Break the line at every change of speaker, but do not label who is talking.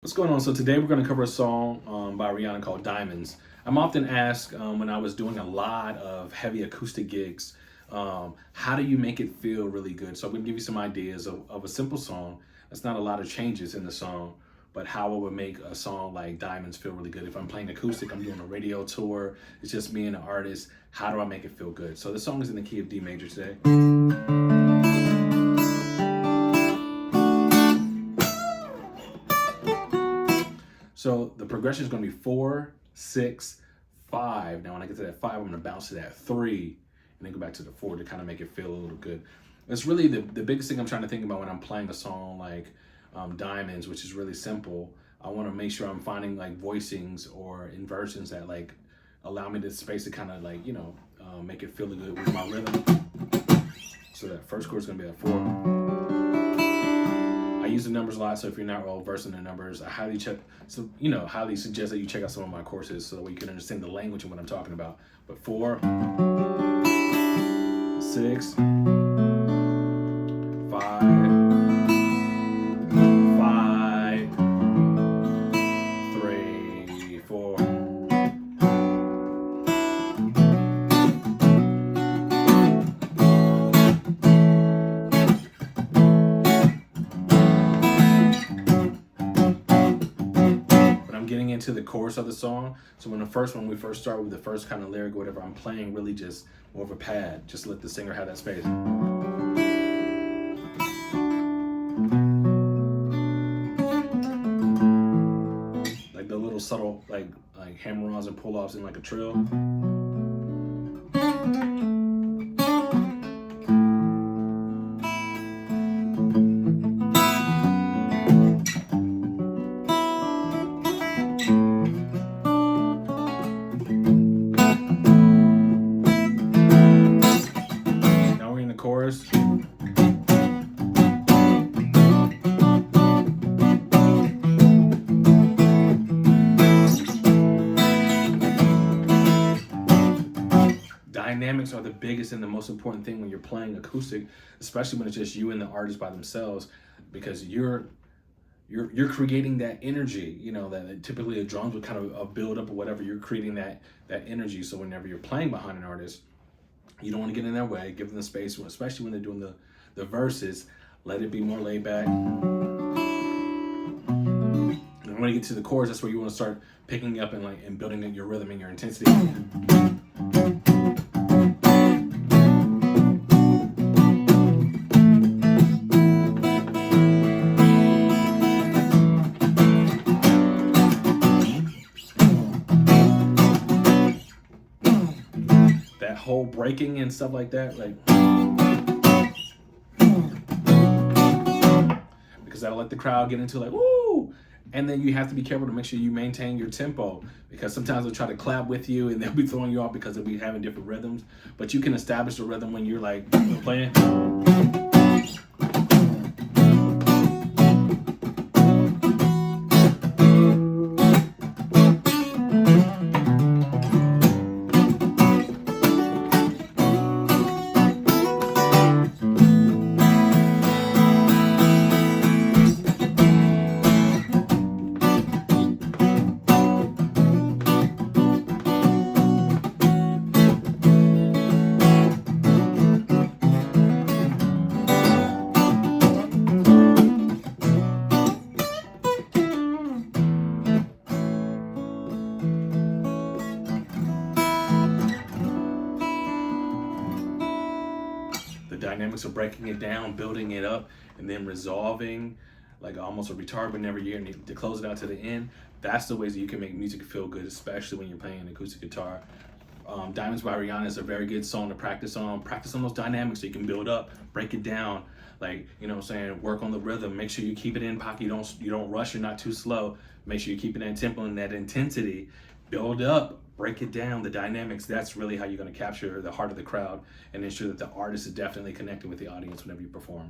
What's going on? So today we're going to cover a song by Rihanna called Diamonds. I'm often asked when I was doing a lot of heavy acoustic gigs, how do you make it feel really good? So I'm going to give you some ideas of a simple song. There's not a lot of changes in the song, but how it would make a song like Diamonds feel really good. If I'm playing acoustic, I'm doing a radio tour, it's just me and the artist. How do I make it feel good? So the song is in the key of D major today. So the progression is going to be 4, 6, 5. Now when I get to that 5, I'm going to bounce to that 3 and then go back to the 4 to kind of make it feel a little good. It's really the biggest thing I'm trying to think about when I'm playing a song like Diamonds, which is really simple. I want to make sure I'm finding like voicings or inversions that like allow me the space to kind of like, make it feel good with my rhythm. So that first chord is going to be at 4. I use the numbers a lot, so if you're not well versed in the numbers, I highly highly suggest that you check out some of my courses so that you can understand the language and what I'm talking about. But 4, 6, 5, 3, 4. Getting into the chorus of the song. So when we first start with the first kind of lyric, whatever I'm playing, really just more of a pad. Just let the singer have that space. Like the little subtle like hammer-ons and pull-offs in like a trill. Chorus. Dynamics are the biggest and the most important thing when you're playing acoustic, especially when it's just you and the artist by themselves, because you're creating that energy, that typically the drums would kind of build up or whatever. You're creating that energy. So whenever you're playing behind an artist, you don't want to get in their way. Give them the space, especially when they're doing the verses. Let it be more laid back. And when you get to the chorus, that's where you want to start picking up and building up your rhythm and your intensity. That whole breaking and stuff like that, because that'll let the crowd get into like, woo! And then you have to be careful to make sure you maintain your tempo, because sometimes they'll try to clap with you and they'll be throwing you off because they'll be having different rhythms. But you can establish the rhythm when you're like playing. Dynamics of breaking it down, building it up, and then resolving like almost a retard whenever you're to close it out to the end. That's the ways that you can make music feel good, especially when you're playing an acoustic guitar. Diamonds by Rihanna is a very good song to practice on. Practice on those dynamics so you can build up, break it down, work on the rhythm. Make sure you keep it in pocket. You don't rush, you're not too slow. Make sure you keep it in tempo and that intensity. Build up, break it down, the dynamics. That's really how you're going to capture the heart of the crowd and ensure that the artist is definitely connecting with the audience whenever you perform.